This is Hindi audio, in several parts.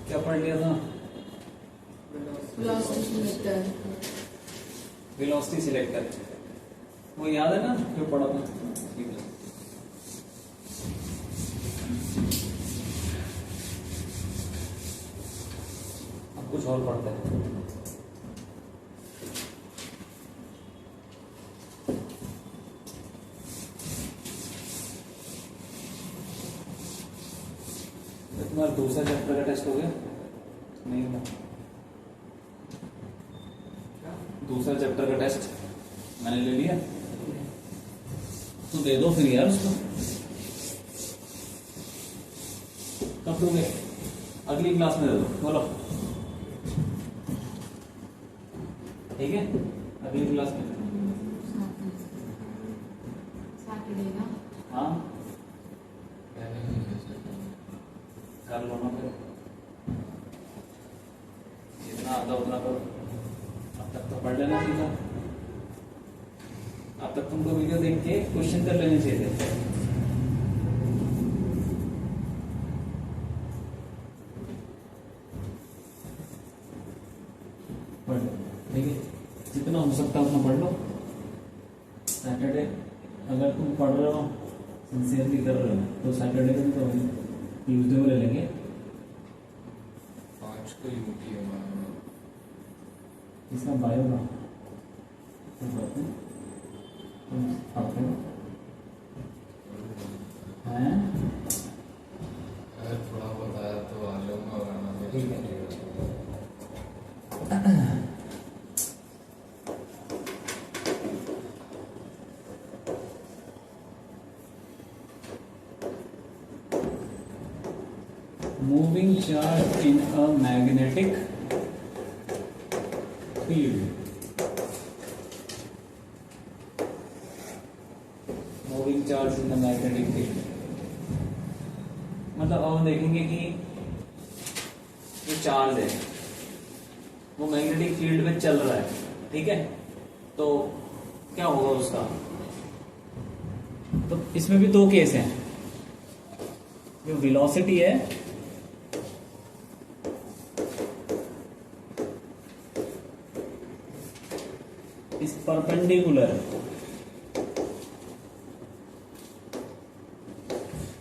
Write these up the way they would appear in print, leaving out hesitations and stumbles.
क्या पढ़ लिया था? वेलोसिटी सिलेक्टर, वो याद है ना जो पढ़ा था? अब कुछ और पढ़ते हैं। तुम्हारा दूसरा चैप्टर का टेस्ट हो गया? नहीं हुआ? दूसरा चैप्टर का टेस्ट मैंने ले लिया, तो दे दो फिर यार उसको। कब दोगे? अगली क्लास में दे दो, बोलो ठीक है? अगली क्लास में। हाँ कर लो ना फिर, जितना आता उतना करो। अब तक तो पढ़ लेना सीधा। अब तक तुमको वीडियो देख के क्वेश्चन कर लेने चाहिए थे। पढ़ लो ठीक है, जितना हो सकता है उतना पढ़ लो। सैटरडे अगर तुम पढ़ रहे हो, सिंसियरली कर रहे हो, तो सैटरडे को भी तो ट्यूजडे को ले लेंगे। 5 को यूटी है इसका बायो का हैं? अगर थोड़ा बहुत आया तो आ जाऊंगा, वरना ठीक है। Moving charge in a magnetic field. Moving charge in a magnetic field. मतलब अब हम देखेंगे कि जो चार्ज है वो मैग्नेटिक फील्ड में चल रहा है, ठीक है? तो क्या होगा उसका? तो इसमें भी दो केस हैं। जो वेलोसिटी है is perpendicular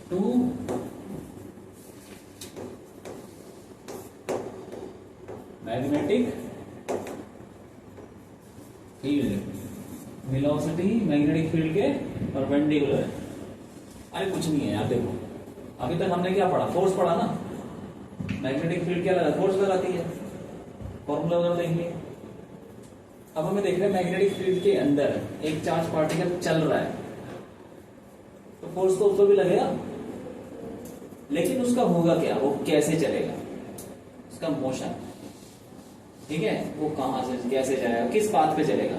to magnetic field। Velocity magnetic field के परपेंडिकुलर है। अरे कुछ नहीं है यार, देखो अभी तक हमने क्या पढ़ा? फोर्स पढ़ा ना। मैग्नेटिक फील्ड क्या लगा? फोर्स लगाती है, फॉर्मूला वगैरह देख लिया। अब हमें देख रहे हैं मैग्नेटिक फील्ड के अंदर एक चार्ज पार्टिकल चल रहा है, तो फोर्स तो उसको भी लगेगा, लेकिन उसका होगा क्या? वो कैसे चलेगा? उसका मोशन, ठीक है? वो कहां से कैसे जाएगा, किस पाथ पे चलेगा,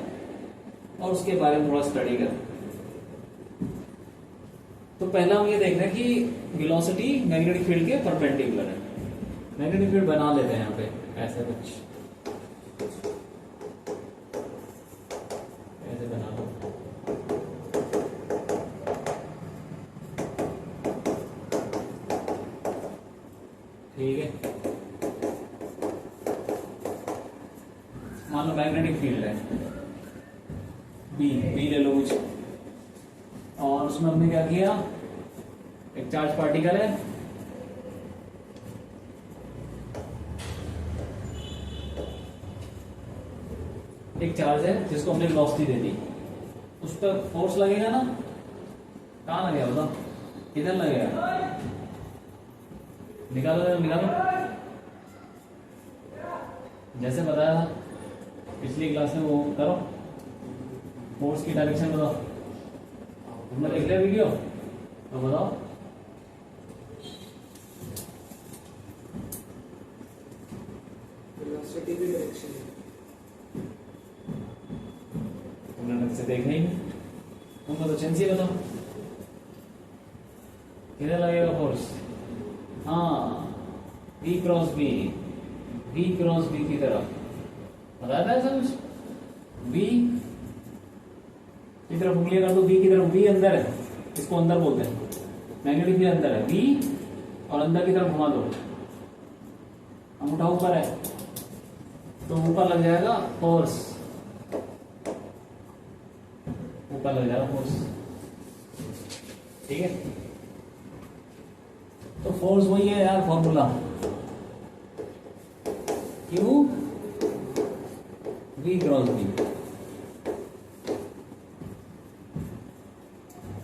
और उसके बारे में थोड़ा स्टडी कर। तो पहला हम ये देख रहे हैं कि वेलोसिटी मैग्नेटिक फील्ड के परपेंडिकुलर है। मैग्नेटिक फील्ड बना लेते हैं यहाँ पे ऐसे कुछ, ऐसे बना लो। ठीक है, मान लो मैग्नेटिक फील्ड है बी ले लो कुछ, और उसमें हमने क्या किया? एक चार्ज पार्टिकल है, एक चार्ज है जिसको हमने वेलोसिटी दे दी। उस पर फोर्स लगेगा ना? कहाँ लगेगा बताओ? किधर लगेगा? निकालो निकालो। जैसे बताया था पिछली क्लास में, वो करो। फोर्स की डायरेक्शन बताओ। तुमने देख लिया वीडियो? तो बताओ। वेलोसिटी की डायरेक्शन तुमने ढंग से देखा ही नहीं। तुमको तो चेंज ही बताओ किधर लगेगा फोर्स? हाँ, V cross B, V cross B की तरफ। बताया था ऐसा कुछ? V की तरफ उंगलियां कर दो, V की तरफ। V अंदर है, इसको अंदर बोलते हैं। मैग्नेटिक फील्ड अंदर है, V और अंदर की तरफ घुमा दो। अंगूठा ऊपर है तो ऊपर लग जाएगा फोर्स, ऊपर लग जाएगा फोर्स। ठीक है, तो फोर्स वही है यार, formula q v cross B.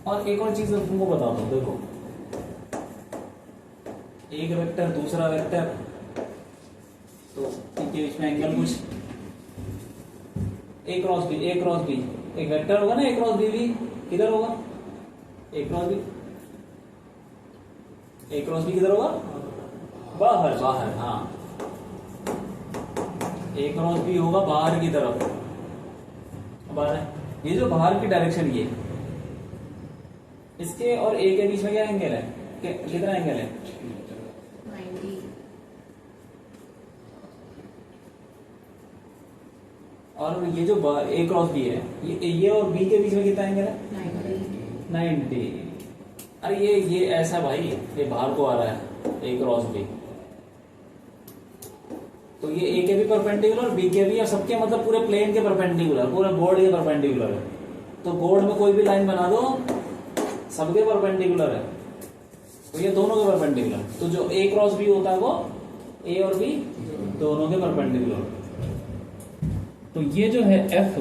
और एक और चीज तुमको बताता हूं, देखो एक वेक्टर दूसरा वेक्टर, तो इनके बीच में एंगल कुछ ए क्रॉस बी, ए क्रॉस बी एक वेक्टर होगा ना, ए क्रॉस बी भी किधर होगा, ए क्रॉस बी, ए क्रॉस बी किधर होगा, बाहर, बाहर, हाँ ए क्रॉस बी होगा बाहर की तरफ, बाहर। ये जो बाहर की डायरेक्शन ये, इसके और ए के बीच में क्या एंगल है, कितना एंगल है, 90। और ये जो ए क्रॉस बी है, ये और बी के बीच में कितना एंगल है, 90। अरे ये ऐसा भाई, ये बाहर को आ रहा है ए क्रॉस बी, तो ये ए के भी परपेंडिकुलर, बी के भी, और सबके मतलब पूरे प्लेन के परपेंडिकुलर, पूरे बोर्ड के परपेंडिकुलर है। तो बोर्ड में कोई भी लाइन बना दो, सबके परपेंडिकुलर है, तो ये दोनों के परपेंडिकुलर। तो जो ए क्रॉस बी होता है वो ए और बी दोनों के परपेंडिकुलर। तो ये जो है एफ,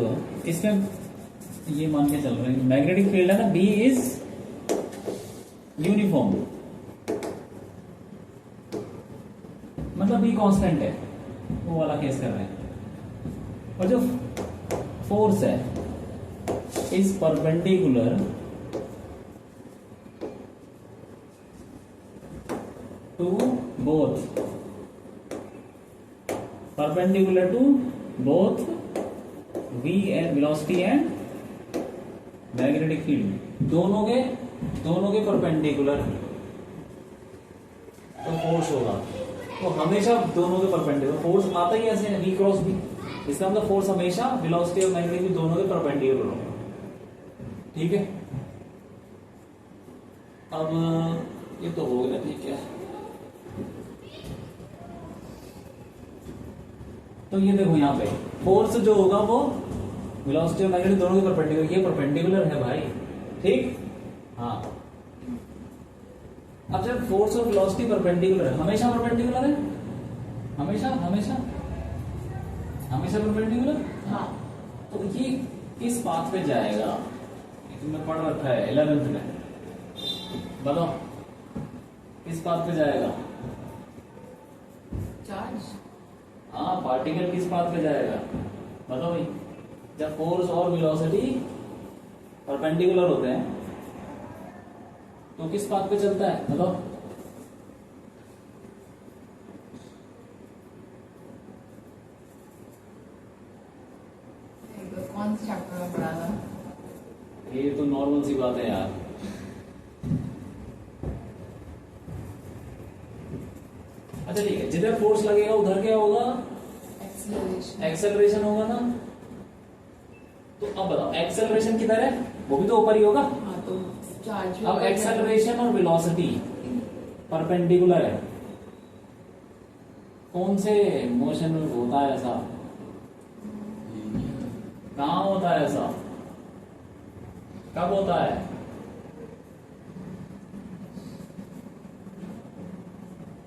इसमें ये मान के चल रहे हैं मैग्नेटिक फील्ड है ना, बी इज यूनिफॉर्म, मतलब बी कांस्टेंट है, वो वाला केस कर रहे हैं। और जो फोर्स है is perpendicular to both, perpendicular to both v and velocity and magnetic field, दोनों के परपेंडिकुलर तो फोर्स होगा। तो हमेशा दोनों के परपेंडिकुलर फोर्स आता ही ऐसे है, v क्रॉस b, इसका मतलब फोर्स हमेशा वेलोसिटी और मैग्नेटिक फील्ड दोनों के परपेंडिकुलर होगा। ठीक है, अब ये तो हो गया, ठीक है। तो ये देखो यहाँ पे फोर्स जो होगा वो वेलोसिटी और मैग्नेटिक दोनों के परपेंडिकुलर, ये परपेंडिकुलर है भाई, ठीक, हाँ। अब जब फोर्स और वेलोसिटी परपेंडिकुलर है, हमेशा परपेंडिकुलर है, हमेशा हमेशा हमेशा परपेंडिकुलर, हाँ। तो ये किस पाथ पे जाएगा, तुमने पढ़ रखा है 11th में, बताओ किस पाथ पे जाएगा, चार्ज, हाँ पार्टिकल किस पाथ पे जाएगा, बताओ भाई। जब फोर्स और वेलोसिटी परपेंडिकुलर होते हैं तो किस पाथ पे चलता है, बताओ। कौन से चैप्टर में पढ़ा था? ये तो नॉर्मल सी बात है यार। अच्छा ठीक है, जिधर फोर्स लगेगा उधर क्या होगा, एक्सीलरेशन। एक्सेलरेशन होगा ना। तो अब बताओ एक्सेलरेशन किधर है, वो भी तो ऊपर ही होगा। हाँ, तो चार्ज। अब एक्सेलरेशन और वेलोसिटी परपेंडिकुलर है, कौन से मोशन में होता है ऐसा, कहाँ होता है ऐसा, कब होता है,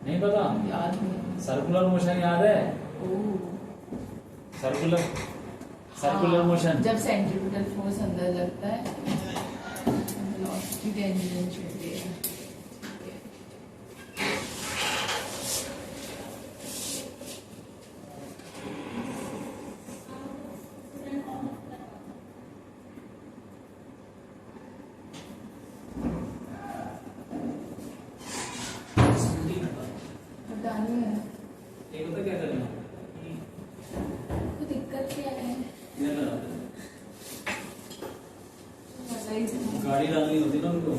नहीं पता, याद नहीं। सर्कुलर मोशन याद है, ओह, सर्कुलर मोशन, जब सेंट्रीपिटल फोर्स अंदर लगता है, वेलोसिटी टेंजेंट होती है। पता नहीं है, एक होता क्या करना, कोई दिक्कत क्या है? इधर लगा दो। पता ही नहीं। गाड़ी डालनी होती ना उनको।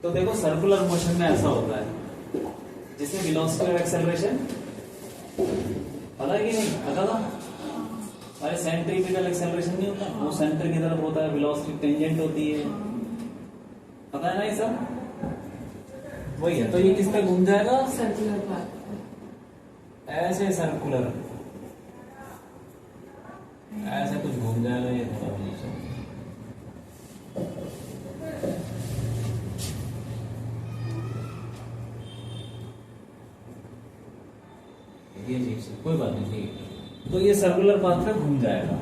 तो देखो सर्कुलर मोशन में ऐसा होता है, जिसमें वेलोसिटी और एक्सेलरेशन पता है कि नहीं, पता था? अरे सेंट्रीपिटल एक्सेलरेशन नहीं होता, वो सेंटर की तरफ होता है, वेलोसिटी टेंजेंट होती है, पता है ना ये सब? वही है। तो ये किस पे घूम जाएगा? Circular path. ऐसे सर्कुलर, ऐसे कुछ घूम जाएगा ये थोड़ा नीचे। ये चीज कोई बात नहीं, ठीक है। तो ये सर्कुलर पाथ पे घूम जाएगा,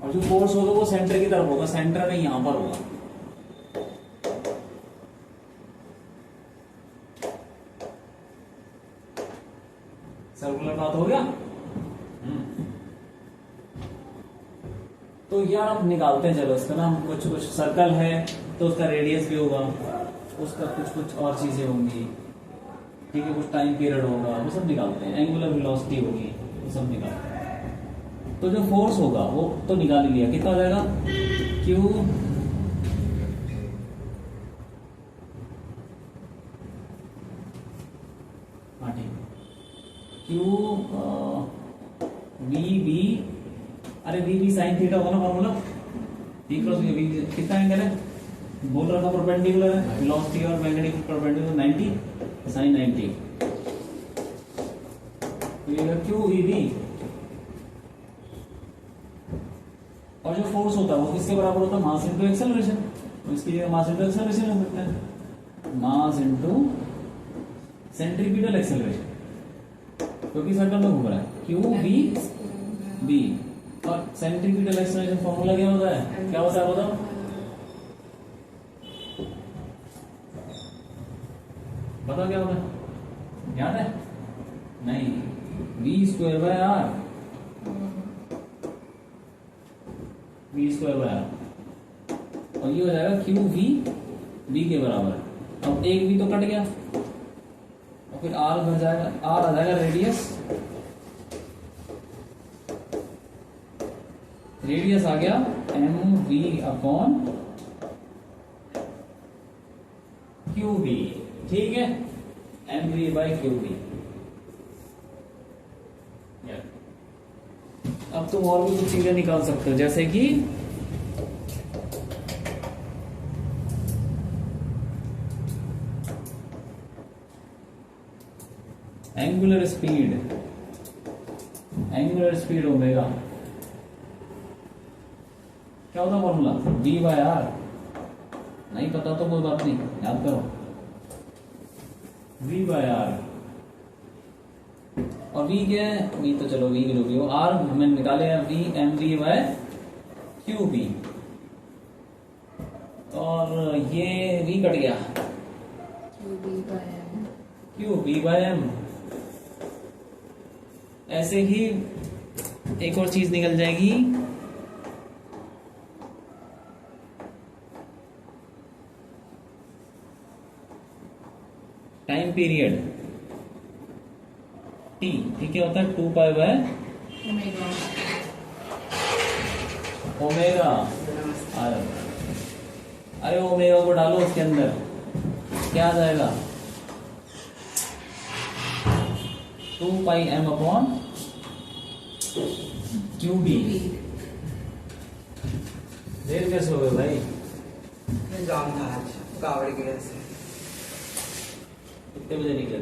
और जो फोर्स होगा वो सेंटर की तरफ होगा, सेंटर में यहां पर होगा। सर्कुलर पाथ हो गया। तो यार आप निकालते हैं, चलो इसका ना कुछ कुछ सर्कल है तो उसका रेडियस भी होगा, उसका कुछ कुछ और चीजें होंगी, ठीक है, कुछ टाइम पीरियड होगा, वो सब निकालते हैं, एंगुलर वेलोसिटी होगी, वो सब निकालते हैं। तो जो फोर्स होगा वो तो निकाल ही लिया, कितना हो जाएगा? क्यू हाँ ठीक है, क्यू वी बी, अरे वी बी साइन थीटा होगा ना फॉर्मूला, वी क्रॉस वी कितना एंगल है बोल रखा, परपेंडिकुलर है, वेलोसिटी और magnetic perpendicular 90 sine 90, q v B. और जो फोर्स होता है वो किसके बराबर होता है? मास इनटू एक्सेलरेशन। तो इसकी जगह मास इनटू एक्सेलरेशन हो सकता है, मास इनटू सेंट्रीपिटल एक्सेलरेशन, क्योंकि सर्कल में घूम रहा है। क्यू वी बी, और सेंट्रीपिटल एक्सेलरेशन फॉर्मूला क्या होता है? क्या होता है बताओ? बताओ क्या होता है, याद है? नहीं, v square by r, v square by r, और ये हो जाएगा क्यू वी बी के बराबर। अब एक वी तो कट गया, और फिर आर बन जाएगा, आर आ जाएगा रेडियस, रेडियस आ गया m v upon q v, ठीक है, m v by q v. अब तुम और भी कुछ चीजें निकाल सकते हो, जैसे कि angular speed, angular speed omega क्या होता फॉर्मूला? v bye are. नहीं पता तो कोई बात नहीं, याद करो, v बाय आर। और v क्या है? v तो चलो v की जो भी हो, r हमें निकाले हैं v m v by q B, और ये v कट गया, क्यू बी बाय एम। ऐसे ही एक और चीज निकल जाएगी, टाइम पीरियड टी, ठीक है, होता है 2 पाई बाय ओमेगा। अरे ओमेगा को डालो उसके अंदर, क्या आ जाएगा? 2 पाई एम अपॉन क्यू बी। देर कैसे हो गए भाई? एग्जाम था आज, कावड़ की वजह से। कितने बजे निकले?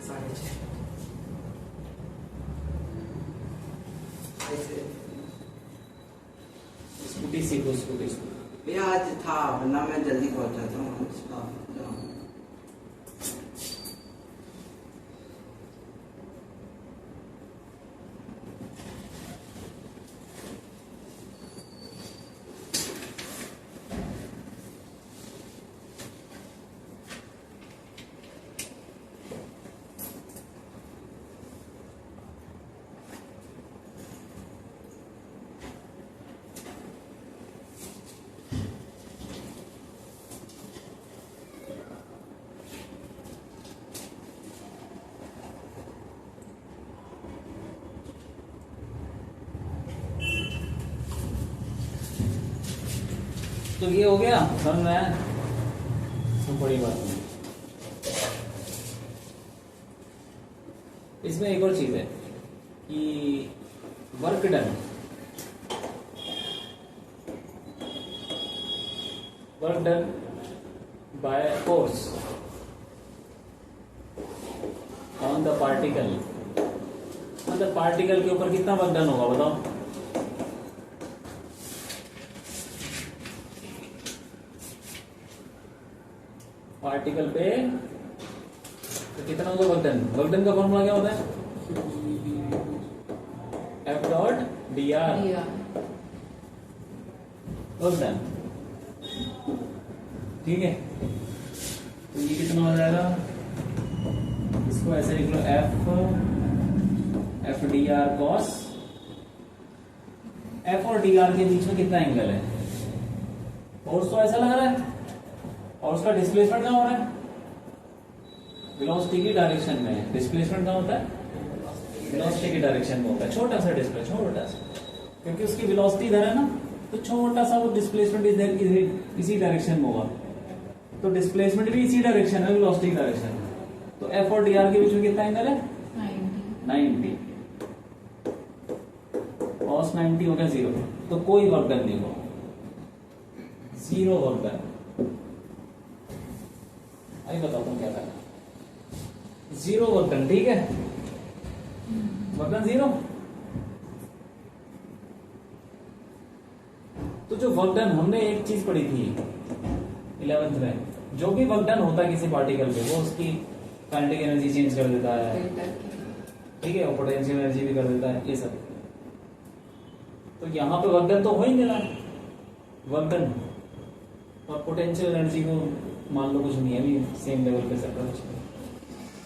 6:30। ऐसे स्कूटी सीखो, स्कूटी भैया आज था, वरना मैं जल्दी पहुंच जाता हूँ। तो ये हो गया समझ में आया? तो बड़ी बात नहीं। इसमें एक और चीज है कि work done by force on the particle, मतलब पार्टिकल के ऊपर कितना वर्क डन होगा बताओ? पार्टिकल पे तो कितना होगा वर्क डन? वर्क डन का फॉर्मूला क्या होता है? F dot D R, work done. ठीक है, तो ये कितना हो जाएगा? इसको ऐसे लिख लो, F D R cos. F और डी आर के बीच में कितना एंगल है? फोर्स तो ऐसा लग रहा है और उसका डिस्प्लेसमेंट क्या हो रहा है? वेलोसिटी की डायरेक्शन में। डिस्प्लेसमेंट क्या होता है? वेलोसिटी की डायरेक्शन में होता है। छोटा सा डिस्प्ले, छोटा सा, क्योंकि उसकी वेलोसिटी इधर है ना, तो छोटा सा वो डिस्प्लेसमेंट इधर इसी डायरेक्शन में होगा। तो डिस्प्लेसमेंट भी इसी डायरेक्शन है, वेलोसिटी की डायरेक्शन। तो एफ और डी आर के बीच में कितना एंगल है? 90। cos 90 हो गया 0, तो कोई वर्क डन नहीं होगा, 0 वर्क डन। अभी बताता हूँ क्या करना। 0 वर्क डन, ठीक है? Work done 0। तो जो वर्क डन, हमने एक चीज पढ़ी थी 11th में, जो भी वर्क डन होता है किसी पार्टिकल पे, वो उसकी काइनेटिक एनर्जी चेंज कर देता है, ठीक है, और पोटेंशियल एनर्जी भी कर देता है, ये सब। तो यहाँ पे वर्क डन तो हो ही नहीं रहा, वर्क डन और पोटेंशियल एनर्जी को मान लो कुछ नहीं है, अभी सेम लेवल पे सब कुछ,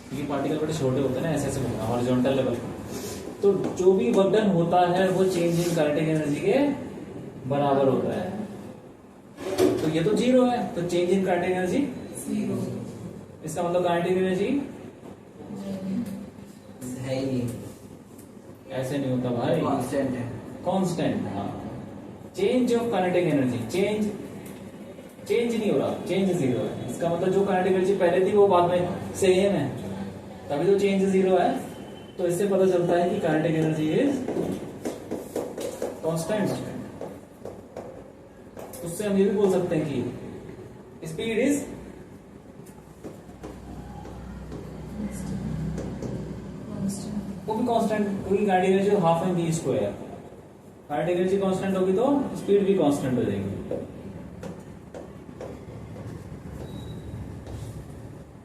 क्योंकि पार्टिकल बड़े छोटे होते हैं ना, ऐसे होगा हॉरिजॉन्टल लेवल। तो जो भी वर्क डन होता है वो चेंज इन काइनेटिक एनर्जी के बराबर होता है। तो ये तो 0 है, तो चेंज इन काइनेटिक एनर्जी 0। इसका मतलब काइनेटिक एनर्जी है ही नहीं, ऐसे नहीं होता भाई, कांस्टेंट है। कांस्टेंट। हाँ, change of kinetic energy, change नहीं हो रहा, चेंज 0 है। इसका मतलब जो काइनेटिक एनर्जी पहले थी वो बाद में सेम है, तभी तो चेंज 0 है। तो इससे पता चलता है कि काइनेटिक एनर्जी इज कांस्टेंट। उससे हम ये भी बोल सकते हैं कि स्पीड इज वो भी कांस्टेंट, क्योंकि kinetic energy half m v square. Kinetic energy constant होगी तो स्पीड भी कांस्टेंट हो जाएगी।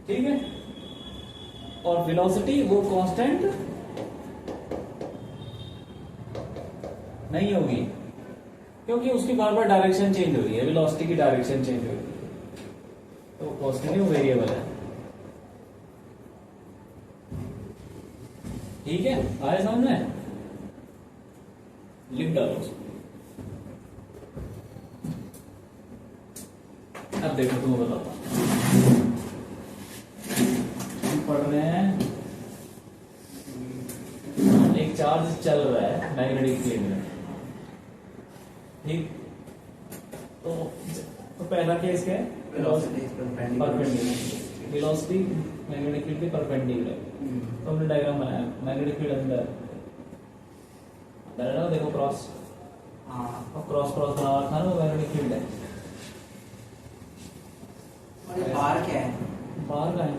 ठीक है, और वेलोसिटी वो कांस्टेंट नहीं होगी, क्योंकि उसकी बार बार डायरेक्शन चेंज हो रही है, वेलोसिटी की डायरेक्शन चेंज हो रही है, तो कांस्टेंट ही वेरिएबल है। ठीक है, आए समझ में? लिख डालो उसको। अब देखो तुम्हें बताता हूं, हम पढ़ रहे हैं एक चार्ज चल रहा है मैग्नेटिक फील्ड में, ठीक? तो पहला केस क्या है? Velocity perpendicular, velocity magnetic field के परपेंडिकुलर। तो हमने डायग्राम बनाया, मैग्नेटिक फील्ड अंदर है ना, देखो क्रॉस, हाँ, और क्रॉस बना हुआ था ना, वो मैग्नेटिक फील्ड है। और ये बाहर क्या है? बाहर का है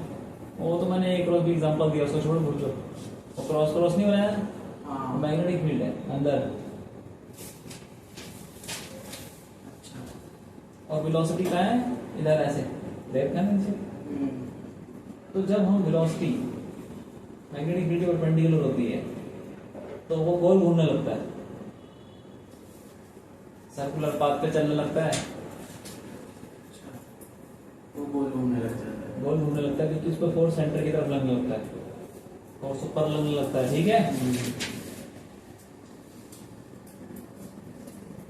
वो, तो मैंने एक क्रॉस भी एग्जांपल दिया, उसको छोड़ भूल जाओ। वो क्रॉस नहीं बनाया, हाँ, मैग्नेटिक फील्ड है अंदर। अच्छा। और वेलोसिटी कहाँ है? इधर ऐसे लेफ्ट है नीचे। तो जब हम वेलोसिटी मैग्नेटिक फील्ड के परपेंडिकुलर होती है तो वो गोल घूमने लगता है, सर्कुलर पाथ पे चलने लगता है, वो गोल घूमने लग जाता है। गोल घूमने लगता है, क्योंकि उस पर फोर्स सेंटर की तरफ लगने लगता है, फोर्स ऊपर लगने लगता है। ठीक है,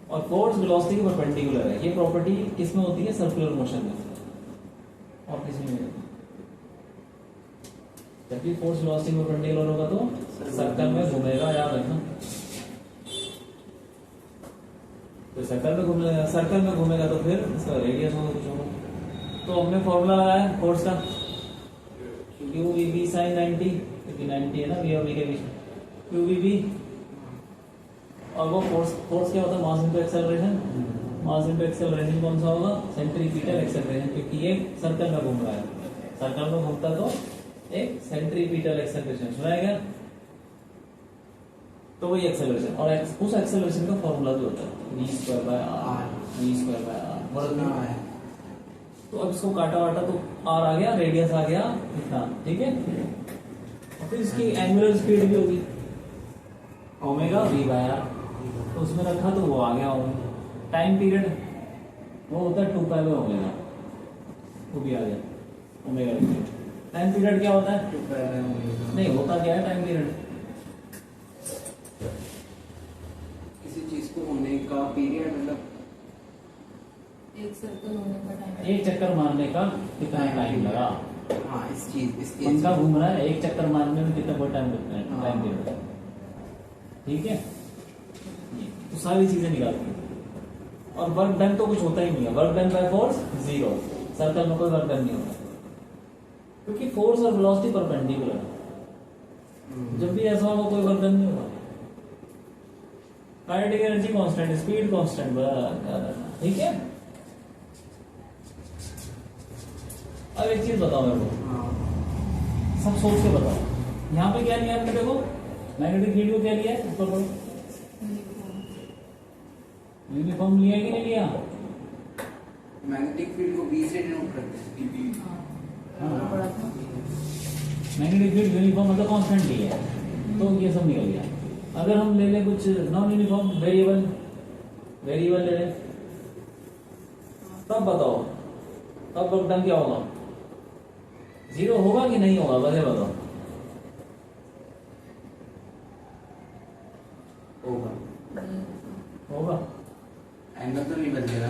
और फोर्स वेलोसिटी के परपेंडिकुलर है। ये प्रॉपर्टी किसमें होती है? सर्कुलर मोशन में, और किसमें नहीं होती। जब भी फोर्स वेलोसिटी के परपेंडिकुलर होगा तो सर्कल में घूमेगा, याद रखना। तो सर्कल में घूमेगा तो फिर इसका रेडियस होगा, कुछ होगा। तो हमने फॉर्मूला लगाया फोर्स का, क्यू वी बी साइन 90, क्योंकि 90 है ना वी और वी के बीच में, क्यू वी बी। और वो फोर्स क्या होता है, मास इनटू एक्सेलरेशन। मास इनटू एक्सेलरेशन कौन सा होगा, सेंट्रीपिटल एक्सेलरेशन, क्योंकि ये सर्कल में घूम रहा है, सर्कल में घूमता तो एक सेंट्रीपिटल एक्सेलरेशन सुना है क्या, तो वही एक्सेलरेशन। और उस एक्सेलरेशन का फॉर्मूला जो होता है v square by r, v square by r बराबर है। तो अब इसको काटा वाटा तो आर आ गया, रेडियस आ गया इतना, ठीक है। और फिर इसकी एंगुलर स्पीड भी होगी ओमेगा वी बाय आर, तो उसमें रखा तो वो आ गया। टाइम पीरियड वो होता है 2 पाई बाय ओमेगा, वो भी आ गया ओमेगा। टाइम पीरियड क्या होता है, 2 पाई बाय ओमेगा। नहीं होता क्या है टाइम पीरियड, किसी चीज को होने का पीरियड मतलब एक सर्कल होने का टाइम, एक चक्कर मारने का कितना टाइम लगा। हाँ इस चीज पंखा घूम रहा है, एक चक्कर मारने में कितना बहुत टाइम लगता है, हाँ। टाइम पीरियड, ठीक है। तो सारी चीजें निकालती हैं। और वर्क डन तो कुछ होता ही नहीं है, work done by force 0, circle में कोई वर्क डन नहीं होता, क्योंकि फोर्स और वेलोसिटी परपेंडिकुलर है। जब भी ऐसा होगा कोई वर्क डन नहीं होगा। Kinetic energy constant, speed constant, ठीक है। अब एक चीज बताओ मेरे को, सब सोच के बताओ। यहाँ पे क्या लिया आपने, देखो मैग्नेटिक फील्ड को क्या लिया है, ऊपर पढ़ो, यूनिफॉर्म लिया है कि नहीं लिया, मैग्नेटिक फील्ड को बी से डिनोट करते हैं। हाँ। पड़ा था। मैग्नेटिक फील्ड यूनिफॉर्म मतलब कांस्टेंट लिया है, तो ये सब निकल गया। अगर हम ले लें कुछ नॉन यूनिफॉर्म वेरिएबल, वेरिएबल ले लें, तब बताओ तब वर्क डन क्या होगा, 0 होगा कि नहीं होगा, वैसे बताओ। होगा, होगा, एंगल तो नहीं बदलेगा।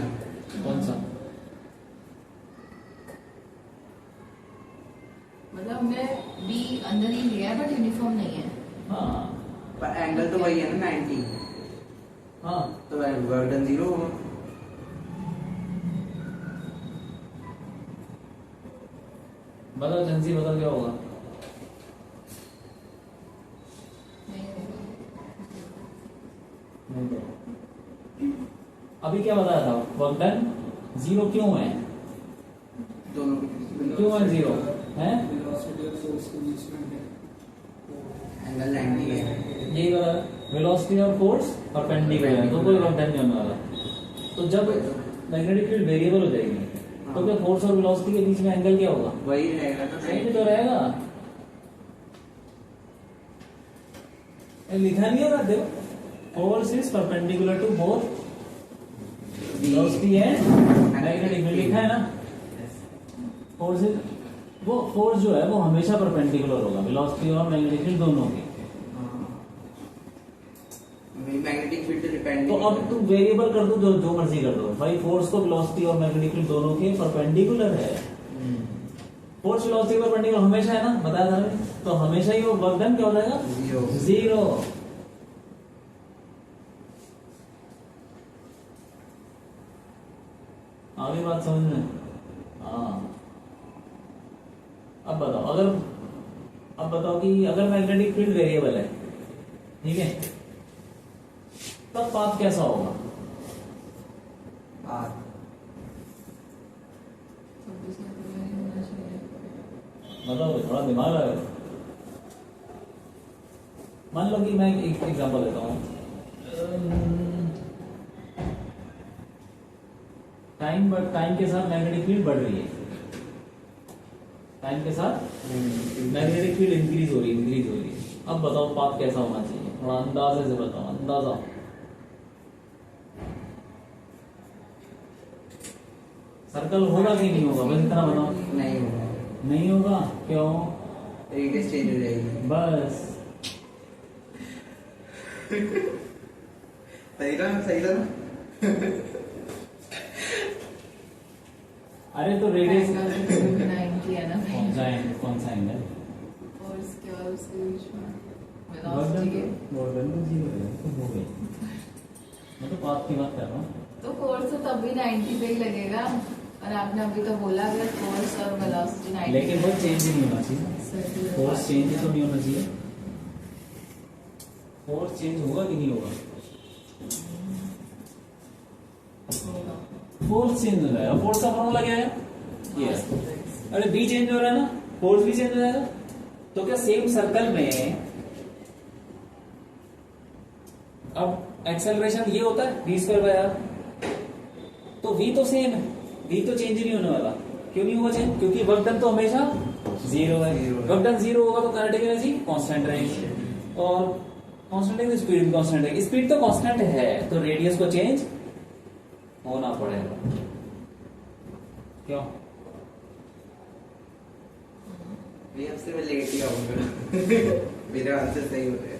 कौन सा, मतलब हमने बी अंदर ही लिया है बट यूनिफॉर्म नहीं है। हाँ पर एंगल तो वही है ना 90, हाँ, तो वर्क डन 0 होगा। बताओ जंसी, बताओ क्या होगा, नहीं होगा। नहीं तो अभी क्या बताया था, वर्क डन 0 क्यों है, दोनों क्यों है 0 है, वेलोसिटी और फोर्स के बीच में है। एंगल 90 है। यही बता, वेलोसिटी और फोर्स परपेंडिकुलर है, तो कोई वर्क डन नहीं होने वाला। तो जब मैग्नेटिक फील्ड वेरिएबल हो जाएगी, तो क्या फोर्स और वेलोसिटी के बीच में एंगल क्या होगा, वही रहेगा ना, सही भी तो रहेगा। ये लिखा नहीं होगा, देखो force is perpendicular to both velocity and magnetic field, लिखा है ना। फोर्स इज, वो फोर्स जो है वो हमेशा परपेंडिकुलर होगा वेलोसिटी और मैग्नेटिक फील्ड दोनों की। Magnetic field depend. तो अब तुम वेरिएबल कर दो, जो मर्जी कर दो भाई, फोर्स को वेलोसिटी और मैग्नेटिक फील्ड दोनों के परपेंडिकुलर है। फोर्स वेलोसिटी परपेंडिकुलर हमेशा है ना, बताया था मैंने। तो हमेशा ही वो वर्क डन क्या हो जाएगा, 0। आगे बात समझ में, हाँ। अब बताओ कि अगर मैग्नेटिक फील्ड वेरिएबल है, ठीक है, तब पाथ कैसा होगा, मतलब थोड़ा दिमाग लगा। मान लो कि मैं एक एग्जांपल देता हूँ, टाइम के साथ मैग्नेटिक फील्ड बढ़ रही है, टाइम के साथ मैग्नेटिक फील्ड इंक्रीज हो रही है। अब बताओ पाथ कैसा होना चाहिए, थोड़ा अंदाजे से बताओ, अंदाजा। सर्कल होगा कि नहीं होगा, बस इतना बताओ। नहीं होगा, नहीं होगा, क्यों, रेडियस चेंज हो जाएगी। बस सही था ना। अरे तो रेडियस 90 है ना, कौन सा एंगल, और इसके बाद उसके बीच में वर्क वेलोसिटी के, डन तो 0 है, तो हो गई। मैं तो पाथ की बात कर रहा हूँ। तो फोर्स तो तब भी 90 पे ही लगेगा। और आपने अभी तो बोला अगर फोर्स और वेलोसिटी 90 लेकिन वो चेंज नहीं होना चाहिए, सर्कुलर फोर्स चेंज तो नहीं होना चाहिए। फोर्स चेंज होगा कि नहीं होगा? होगा। फोर्स चेंज हो जाएगा। फोर्स का फॉर्मूला क्या है? ये है। अरे बी चेंज हो रहा है ना, फोर्स भी चेंज हो जाएगा। तो क्या सेम सर्कल में अब एक्सेलरेशन ये होता है v स्क्वायर बाय आर, तो v तो सेम है, v तो चेंज नहीं होने वाला। क्यों नहीं होगा चेंज? क्योंकि वर्क डन तो हमेशा जीरो है। वर्क डन जीरो होगा तो काइनेटिक एनर्जी कांस्टेंट रहेगी, और कांस्टेंट है तो स्पीड भी कांस्टेंट है। स्पीड तो कांस्टेंट है तो रेडियस को चेंज होना पड़ेगा। क्यों? ये अब से मैं लेट ही आऊंगा। मेरे आंसर सही हो रहे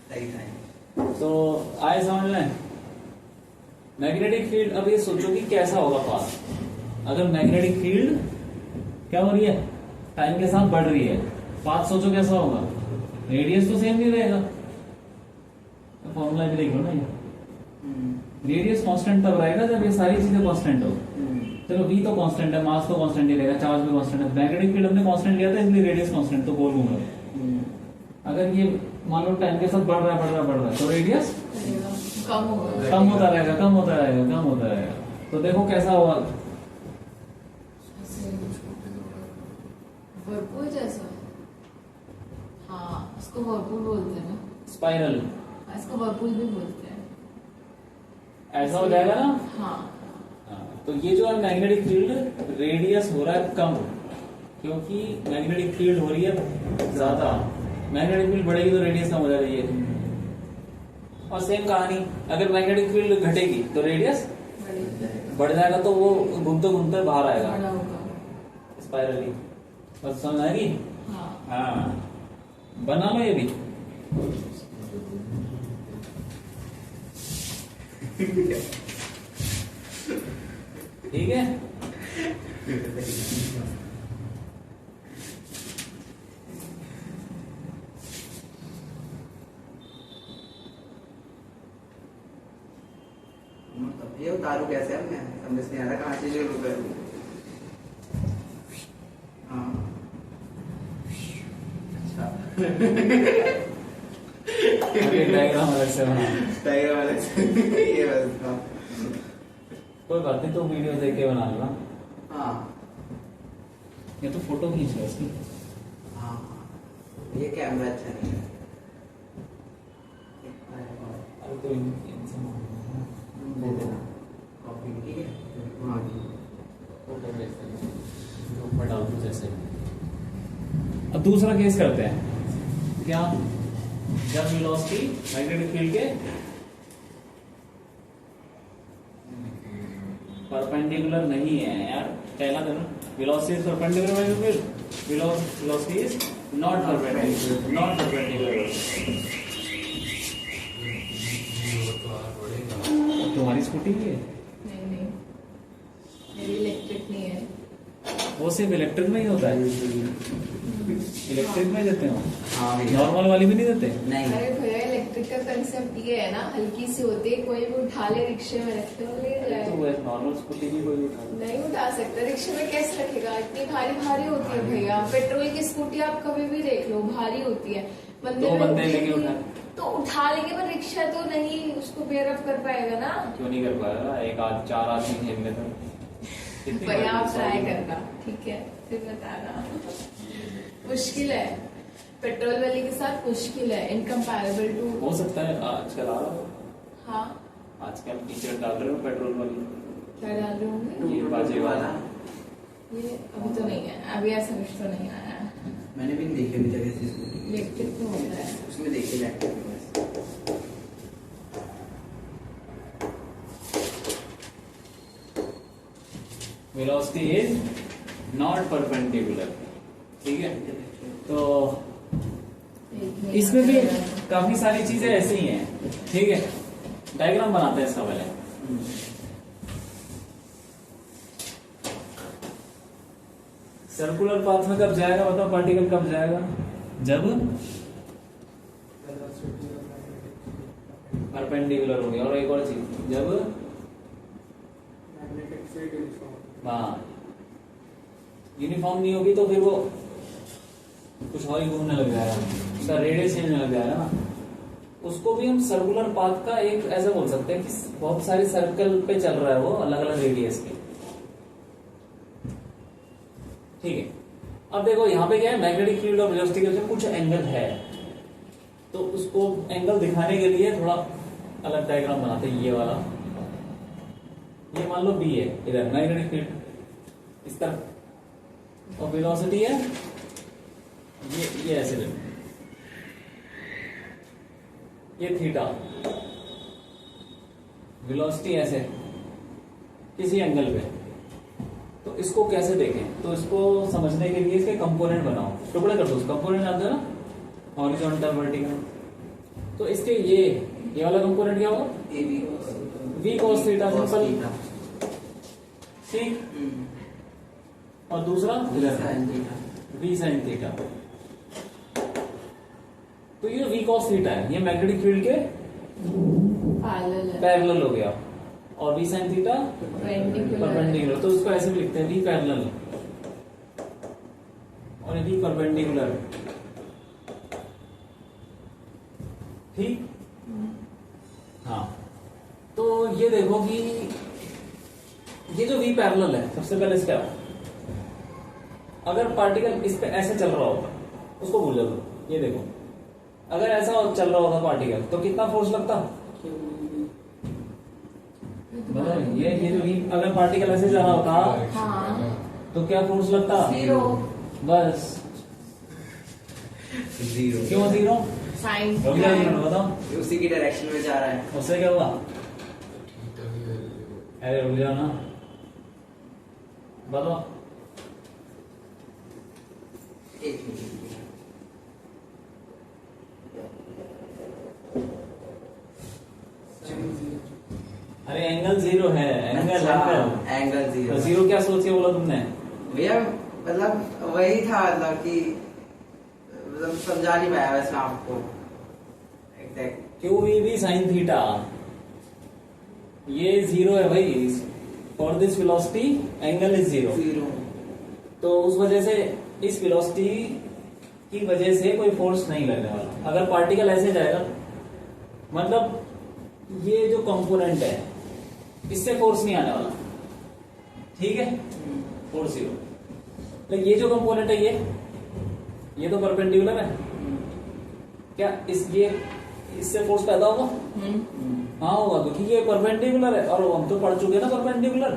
सही टाइम। तो आए समझ में? मैग्नेटिक फील्ड, अब ये सोचो कि कैसा होगा पाथ। अगर मैग्नेटिक फील्ड क्या हो रही है, टाइम के साथ बढ़ रही है, पाथ सोचो कैसा होगा। रेडियस तो सेम नहीं रहेगा, फॉर्मूला भी देख लो ना, ये रेडियस कांस्टेंट तब रहेगा जब ये सारी चीजें कांस्टेंट हो। चलो v तो कांस्टेंट है, मास तो कांस्टेंट ही रहेगा, चार्ज भी कांस्टेंट है। मैग्नेटिक फील्ड हमने कांस्टेंट लिया था इसलिए रेडियस कांस्टेंट, तो गोल घूम रहा है। अगर ये मान लो टाइम के साथ बढ़ रहा है तो रेडियस कम होगा, कम होता रहेगा। तो देखो कैसा होगा, वर्पुल जैसा। हाँ, इसको वर्पुल बोलते हैं ना, स्पाइरल इसको वर्पुल भी बोलते हैं। ऐसा हो जाएगा ना। हाँ, तो ये जो है मैग्नेटिक फील्ड रेडियस हो रहा है कम, क्योंकि मैग्नेटिक फील्ड हो रही है ज्यादा। मैग्नेटिक फील्ड बढ़ेगी तो रेडियस कम हो जाएगी ये। और सेम कहानी, अगर मैग्नेटिक फील्ड घटेगी तो रेडियस बढ़ जाएगा, तो वो घूमते घूमते बाहर आएगा बड़ा होगा। स्पाइरली। बस समझ आएगी? हाँ, हाँ, बना लो ये भी। ठीक है। ये उतारू कैसे है, मैं समझ नहीं आ रहा कहाँ से शुरू करूँ। हाँ अच्छा डायग्राम अलग से बना। डायग्राम अलग से ये बस हाँ। कोई बात नहीं, तो वीडियो देख के बना लेना। हाँ ये तो फोटो खींच लो इसकी। हाँ ये कैमरा अच्छा नहीं है। अरे तो दे देना कॉपी, ठीक है। हाँ फोटो भेज देना, ग्रुप में डाल दो जैसे। अब दूसरा केस करते हैं। क्या? जब वेलोसिटी मैग्नेटिक फील्ड के परपेंडिकुलर नहीं है यार, पहला देना velocity is perpendicular magnetic field, velocity is not perpendicular. तुम्हारी स्कूटी भी है? नहीं, मेरी इलेक्ट्रिक नहीं है। वो सिर्फ इलेक्ट्रिक में ही होता है, इलेक्ट्रिक में देते हो, हाँ भैया। नॉर्मल वाली भी नहीं देते। नहीं अरे भैया, इलेक्ट्रिक का कंसेप्ट ये है ना, हल्की सी होती है, कोई भी उठा ले, रिक्शे में रखते हो ले जाए। तो वह नॉर्मल स्कूटी भी कोई उठा ले। नहीं उठा सकते, रिक्शे में कैसे रखेगा, इतनी भारी होती है भैया। पेट्रोल की स्कूटी आप कभी भी देख लो, भारी होती है। दो बंदे लेके उठा तो उठा लेंगे, पर रिक्शा तो नहीं उसको बेयर अप कर पाएगा ना। क्यों नहीं कर पाएगा? एक आध चार आदमी खेल लेते कितनी भैया आप बार ट्राई 100 करना, ठीक है, फिर बताना। मुश्किल है, पेट्रोल वाले के साथ मुश्किल है, इनकम्पैरेबल टू। हो सकता है आजकल आ रहा हो। हाँ, आजकल टीचर डाल रहे हो पेट्रोल वाली, क्या डाल रहे होंगे? ये बाजे वाला। ये अभी तो नहीं है, अभी ऐसा कुछ तो नहीं आया है। मैंने भी नहीं देखी अभी तक ऐसी स्कूटी। इलेक्ट्रिक तो होता है। उसमें देखी लैपटॉप में बस। वेलोसिटी इज नॉट परपेंडिकुलर, ठीक है। तो इसमें भी काफी सारी चीजें ऐसी ही हैं, ठीक है। डायग्राम बनाते हैं इसका पहले। सर्कुलर पाथ में कब जाएगा बताओ, पार्टिकल कब जाएगा? जब परपेंडिकुलर हो गया। और एक और चीज, जब हाँ, यूनिफॉर्म नहीं होगी तो फिर वो कुछ और ही घूमने लग जाएगा, उसका रेडियस चेंज लग जाएगा ना। उसको भी हम सर्कुलर पाथ का एक ऐसा बोल सकते हैं कि बहुत सारे सर्कल पे चल रहा है वो, अलग अलग रेडियस के। ठीक है, अब देखो यहाँ पे क्या है, मैग्नेटिक फील्ड और वेलोसिटी के बीच कुछ एंगल है, तो उसको एंगल दिखाने के लिए थोड़ा अलग डायग्राम बनाते हैं। ये वाला, ये मान लो बी है, इधर मैग्नेटिक फील्ड इस तरफ और वेलोसिटी है ये ऐसे ले, ये थीटा, वेलोसिटी ऐसे किसी एंगल पे। तो इसको कैसे देखें, तो इसको समझने के लिए इसके कंपोनेंट बनाओ, टुकड़े कर दो। कंपोनेंट जानते हो ना, हॉरिजॉन्टल, वर्टिकल। तो इसके ये वाला कंपोनेंट क्या होगा, v cos थीटा सिंपल, ठीक। और दूसरा v sin थीटा। तो ये v cos थीटा है, ये मैग्नेटिक फील्ड के पैरेलल हो गया, और v sin थीटा परपेंडिकुलर। तो इसको ऐसे भी लिखते हैं v पैरेलल और v परपेंडिकुलर, ठीक। हाँ, तो ये देखो कि ये जो v पैरेलल है, सबसे पहले क्या, अगर पार्टिकल इस पे ऐसे चल रहा होता, उसको भूल जाओ। ये देखो, अगर ऐसा चल रहा होता पार्टिकल तो कितना फोर्स लगता, मतलब ये जो v, अगर पार्टिकल ऐसे जा रहा होता हाँ। तो क्या फोर्स लगता, 0। बस 0। क्यों 0? साइन बताओ, उसी की डायरेक्शन में जा रहा है। उससे क्या हुआ, थीटा की वैल्यू अरे रुक जाओ ना, बताओ। एक मिनट। अरे एंगल 0 है, एंगल एंगल तो 0। 0 क्या सोच के बोला तुमने, भैया मतलब वही था, मतलब कि मतलब समझा नहीं पाया वैसे आपको exact. Q v B sine theta, ये 0 है भाई, for this velocity angle is 0। 0। तो उस वजह से इस वेलोसिटी की वजह से कोई फोर्स नहीं लगने वाला। अगर पार्टिकल ऐसे जाएगा, मतलब ये जो कंपोनेंट है इससे फोर्स नहीं आने वाला, ठीक है, फोर्स 0। लेकिन ये जो कंपोनेंट है ये तो परपेंडिकुलर है, क्या ये इससे फोर्स पैदा होगा, हाँ होगा, क्योंकि ये परपेंडिकुलर है। और हम तो पढ़ चुके हैं ना परपेंडिकुलर,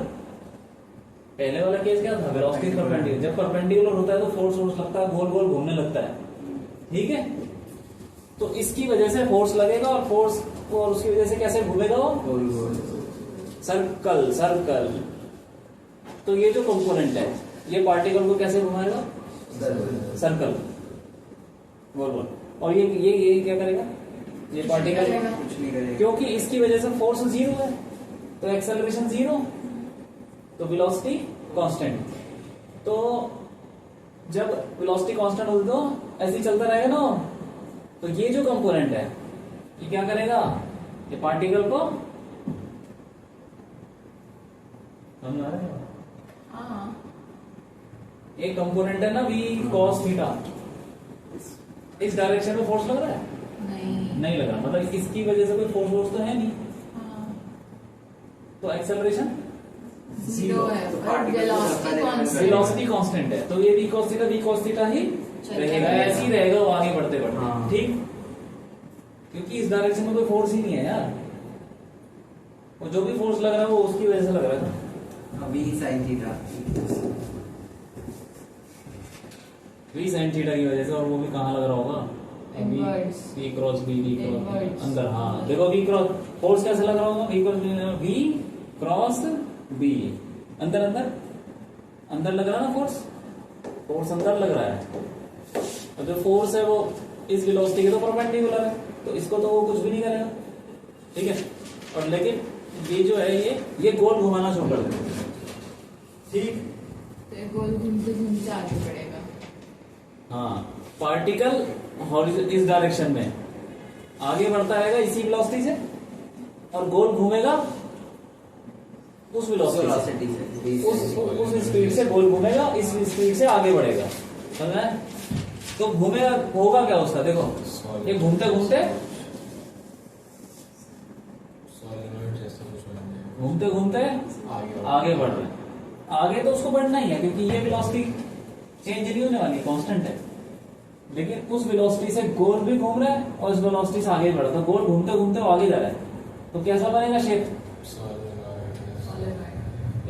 पहले वाला केस क्या था, वेलोसिटी परपेंडिकुलर। जब परपेंडिकुलर होता है तो फोर्स लगता है, गोल गोल घूमने लगता है, ठीक है। तो इसकी वजह से फोर्स लगेगा, और फोर्स और उसकी वजह से कैसे घूमेगा वो, सर्कल। तो ये जो कंपोनेंट है ये पार्टिकल को कैसे घुमाएगा, सर्कल, गोल। और ये क्या करेगा, ये पार्टिकल कुछ नहीं करेगा, क्योंकि इसकी वजह से फोर्स 0 है, तो एक्सेलरेशन 0, तो वेलोसिटी कांस्टेंट। तो जब वेलोसिटी कांस्टेंट होगी तो ऐसे ही चलता रहेगा ना। तो ये जो कंपोनेंट है ये क्या करेगा, ये पार्टिकल को, समझ आ रहा है, हाँ। एक कंपोनेंट है ना v cos थीटा, इस डायरेक्शन में फोर्स लग रहा है, नहीं लग रहा, मतलब इसकी वजह से कोई फोर्स तो है नहीं, हाँ। तो एक्सेलरेशन 0 है, और वेलोसिटी कांस्टेंट है। तो ये v cos थीटा ही रहेगा, ऐसे ही रहेगा वो आगे बढ़ते बढ़ते, हाँ। ठीक। क्योंकि इस डायरेक्शन में कोई फोर्स ही नहीं है यार, और जो भी फोर्स लग रहा है वो उसकी वजह से लग रहा है ना, v sin theta, v sin theta की वजह से। और वो भी कहाँ लग रहा होगा, Inwards. v cross b, v cross Inwards. अंदर, हाँ देखो v क्रॉस फोर्स कैसे लग रहा होगा, v क्रॉस b, अंदर लग रहा है ना फोर्स अंदर लग रहा है। और जो फोर्स है वो इस वेलोसिटी के तो परपेंडिकुलर है, तो इसको तो वो कुछ भी नहीं करेगा, ठीक है। और लेकिन ये जो है ये गोल घुमाना शुरू कर देगा, ठीक। तो ये गोल घूमते घूमते आगे बढ़ेगा, हाँ, पार्टिकल इस डायरेक्शन में आगे बढ़ता रहेगा इसी वेलोसिटी से, और गोल घूमेगा उस वेलोसिटी से, उस स्पीड से गोल घूमेगा, इस स्पीड से आगे बढ़ेगा, समझ में? तो घूमेगा, होगा क्या उसका, देखो ये घूमते घूमते सॉलिनॉइड जैसा कुछ बन जाएगा। घूमते घूमते आगे बढ़ रहे हैं। आगे तो उसको बढ़ना ही है क्योंकि ये वेलोसिटी चेंज नहीं होने वाली, कांस्टेंट है। लेकिन उस वेलोसिटी से गोल भी घूम रहा है और उस वेलोसिटी से आगे बढ़ रहा है, तो गोल घूमते घूमते वो आगे जा रहा है। तो कैसा बनेगा शेप? सॉलिनॉइड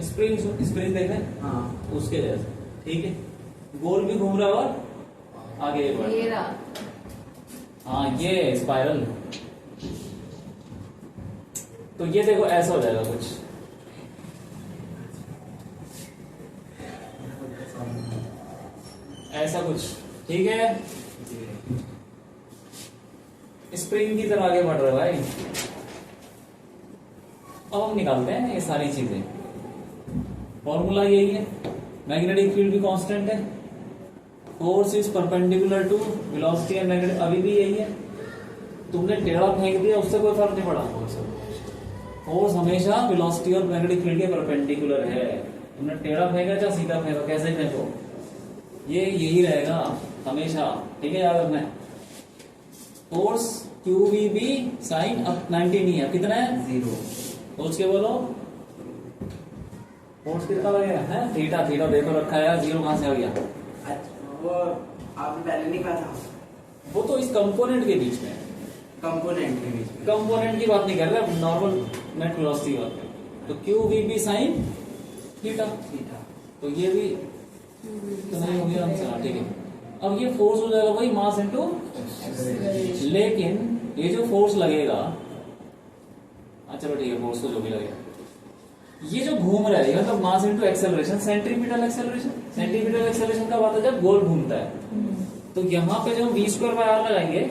स्प्रिंग, स्प्रिंग देख रहे हैं हाँ उसके जैसे, ठीक है। गोल भी घूम रहा है और आगे भी बढ़ रहा है। ये रहा। हाँ ये स्पाइरल। तो ये देखो ऐसा हो जाएगा कुछ, ऐसा कुछ, ठीक है। स्प्रिंग की तरह आगे बढ़ रहा है भाई। अब हम निकालते हैं ये सारी चीजें। फॉर्मूला यही है, मैग्नेटिक फील्ड भी कांस्टेंट है, force is perpendicular to velocity and magnetic, अभी भी यही है। तुमने टेढ़ा फेंक दिया उससे कोई फर्क नहीं पड़ा, फोर्स हमेशा वेलोसिटी और मैग्नेटिक फील्ड के परपेंडिकुलर है। तुमने टेढ़ा फेंका चाहे सीधा फेंका, कैसे फेंको ये यही रहेगा हमेशा, ठीक है, याद रखना है। फोर्स QVB साइन अब 90 नहीं है, कितना है? 0। सोच के बोलो, फोर्स कितना लगेगा? है थीटा, थीटा देखो रखा है यार, 0 कहां से आ गया? अच्छा वो आपने पहले नहीं कहा था, वो तो इस कंपोनेंट के बीच में, कंपोनेंट के बीच में। कंपोनेंट की बात नहीं कर रहे, नॉर्मल नेट वेलोसिटी की बात कर रहे। तो QVB साइन थीटा, थीटा। तो ये भी तो नहीं हो गया हमसे, हाँ ठीक है। अब ये फोर्स हो जाएगा वही मास इनटू, लेकिन ये जो फोर्स लगेगा, चलो ठीक है, फोर्स तो जो भी लगेगा, ये जो घूम रहा है मतलब मास into acceleration, centripetal acceleration. Centripetal acceleration का बात है जब गोल घूमता है। तो यहाँ पे जो हम v²/r लगाएंगे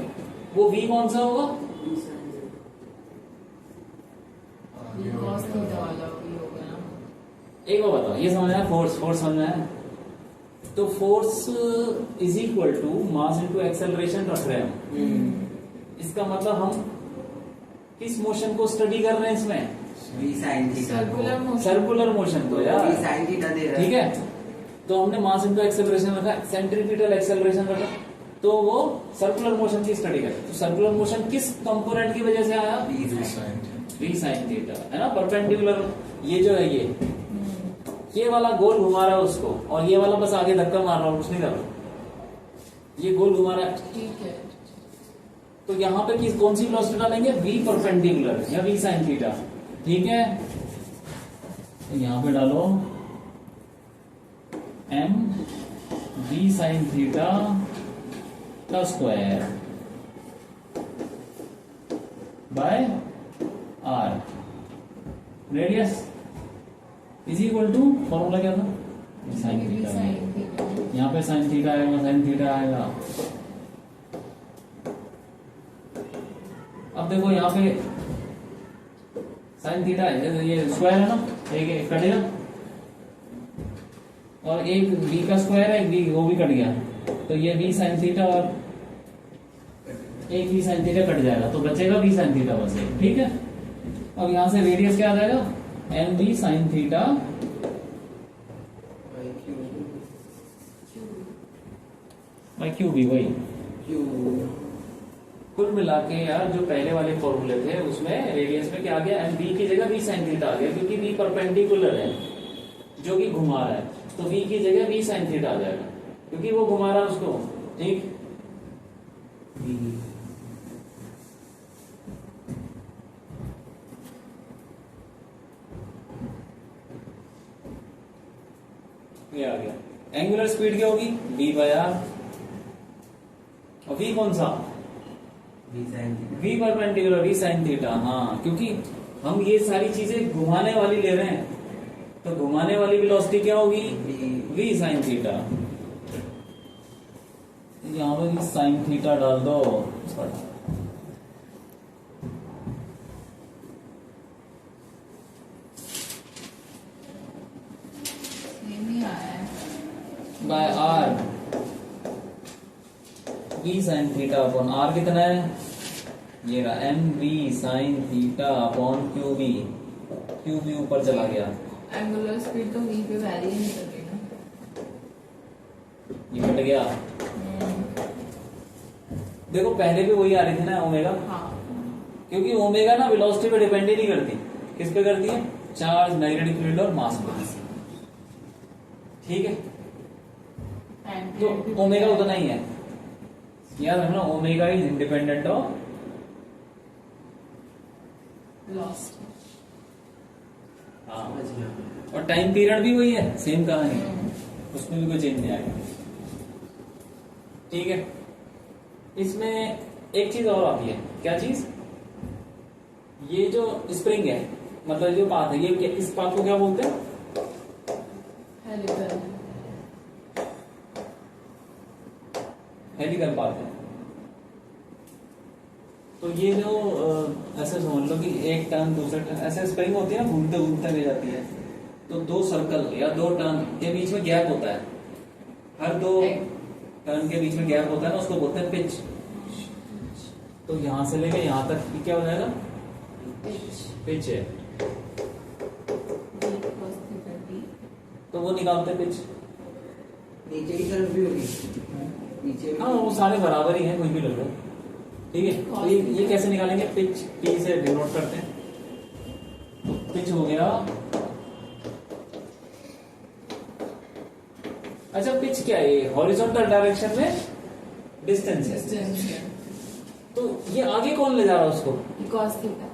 वो v कौन सा होगा? cos थीटा वाला भी होगा ना। एक बार बताओ, ये समझ आया? फोर्स, फोर्स समझ आया? तो force is equal to mass into acceleration रख रहे हैं हम। इसका मतलब हम किस मोशन को स्टडी कर रहे हैं इसमें? v sin theta. Circular motion. Circular motion को यार, v sin थीटा दे रहा है। ठीक है। तो हमने मास इनटू एक्सेलरेशन रखा, सेंट्रीपिटल एक्सेलरेशन रखा, तो वो सर्कुलर मोशन की स्टडी कर। तो सर्कुलर मोशन किस कंपोनेंट की वजह से आया? v sin थीटा, है ना, परपेंडिकुलर। ये जो है ये वाला गोल घुमा रहा है उसको, और ये वाला बस आगे धक्का मार रहा हूं, कुछ नहीं कर रहा। ये गोल घुमा रहा है, ठीक है। तो यहाँ पे किस कौन सी वेलोसिटी डालेंगे? v परपेंडिकुलर या v sin थीटा, ठीक है। तो यहाँ पे डालो m v sin थीटा का square by r radius is equal to, formula क्या था? Sine theta. sin theta. यहाँ पे साइन थीटा आएगा, साइन थीटा आएगा। अब देखो यहाँ पे साइन थीटा है, ये स्क्वायर है ना, एक कटेगा, और एक v का स्क्वायर है, v वो भी कट गया, तो ये v sin थीटा और एक v sin थीटा कट जाएगा, तो बचेगा v sin थीटा बस एक, ठीक है। अब यहाँ से रेडियस क्या आ जाएगा? mv sin theta by Q भी, वही कुल मिला के यार जो पहले वाले फॉर्मूले थे उसमें रेडियस में क्या आ गया? एम v की जगह v sin थीटा आ गया, क्योंकि v परपेंडिकुलर है जो कि घुमा रहा है, तो v की जगह v sin थीटा आ जाएगा क्योंकि वो घुमा रहा है उसको, ठीक। ये आ गया। एंगुलर स्पीड क्या होगी? v/r, और v कौन सा? v perpendicular, v sin theta. हाँ, क्योंकि हम ये सारी चीजें घुमाने वाली ले रहे हैं, तो घुमाने वाली वेलोसिटी क्या होगी? v sin theta. यहाँ पे v sin थीटा डाल दो, सेम ही आया है। By r, v sin theta upon r कितना है? ये रहा mv sin theta upon qv, qv ऊपर चला गया। एंगुलर स्पीड तो v पे वैरी नहीं कर घट गया। देखो पहले भी वही आ रही थी ना ओमेगा, हाँ क्योंकि ओमेगा ना वेलोसिटी पे डिपेंड ही नहीं करती, किस पे करती है? चार्ज, मैग्नेटिक फील्ड और मास पे। ठीक है, तो ओमेगा उतना ही है, याद रखना omega is independent of lost. हाँ, समझ गया। और टाइम पीरियड भी वही है, सेम कहानी, उसमें भी कोई चेंज नहीं आएगा। ठीक है, इसमें एक चीज और आती है, क्या चीज? ये जो स्प्रिंग है, मतलब जो पाथ है, ये इस पाथ को क्या बोलते हैं? हेलिकल। हेलिकल पाथ है। तो ये जो ऐसे समझ लो कि एक टर्न दूसरे टर्न, ऐसे स्प्रिंग होती है ना, घूमते घूमते ले जाती है, तो दो सर्कल या दो टर्न के बीच में गैप होता है, हर दो टर्न के बीच में गैप होता है ना, उसको बोलते हैं पिच। तो यहां से लेके यहां तक क्या हो जाएगा? पिच है। तो वो निकालते हैं पिच। नीचे की तरफ भी होगी, नीचे भी। हाँ, वो सारे बराबर ही हैं, कोई भी ले लो। ठीक है, तो ये कैसे निकालेंगे? पिच, पी से डिनोट करते हैं। तो पिच हो गया। अच्छा, पिच क्या है? ये हॉरिजॉन्टल डायरेक्शन में डिस्टेंस है। तो ये आगे कौन ले जा रहा है उसको? cos theta.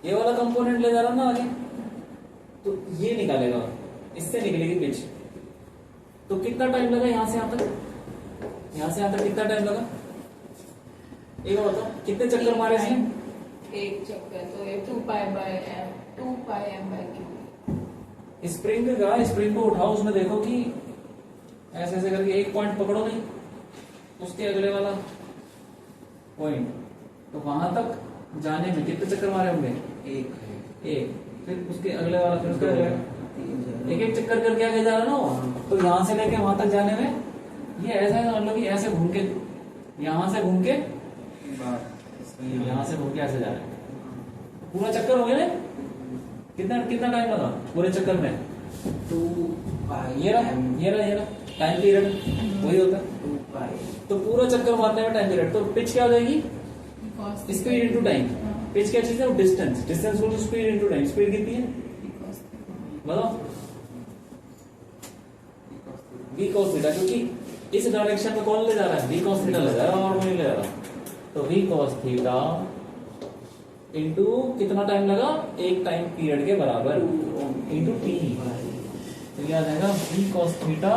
ये वाला कंपोनेंट ले जा रहा है ना आगे, तो ये निकालेगा, इससे निकलेगी पिच। तो कितना टाइम लगा यहां से यहां तक? यहां से यहां तक कितना टाइम लगा? एक और बताओ, कितने चक्कर मारे इसने? एक चक्कर तो ये 2πm/q। स्प्रिंग को उठाओ, उसमें देखो कि ऐसे ऐसे करके एक पॉइंट पकड़ो, नहीं उसके अगले वाला पॉइंट, तो वहां तक जाने में कितने चक्कर मारे होंगे? एक। फिर उसके अगले वाला, फिर उसके अगले, एक एक चक्कर करके आगे जा रहा ना वो। तो यहां से लेके वहां तक जाने में ये ऐसा है, मतलब कि ऐसे घूम के, यहां से घूम के, यहां से घूम के ऐसे जा रहे हैं, पूरा चक्कर हो गया ना? कितना कितना टाइम लगा पूरे चक्कर में? 2πm। ये रहा टाइम पीरियड, वही होता है। 2π। तो पूरा चक्कर मारने में टाइम पीरियड, तो पिच क्या हो जाएगी? Speed into time. पिच क्या चीज है? डिस्टेंस। डिस्टेंस को स्पीड इनटू टाइम। स्पीड कितनी है बताओ? v cos थीटा, क्योंकि इस डायरेक्शन में कौन ले जा रहा है? v cos थीटा ले जा रहा है, और कोई नहीं ले जा रहा। तो v cos थीटा इंटू कितना टाइम लगा? एक टाइम पीरियड के बराबर, इंटू t। तो याद आएगा v cos theta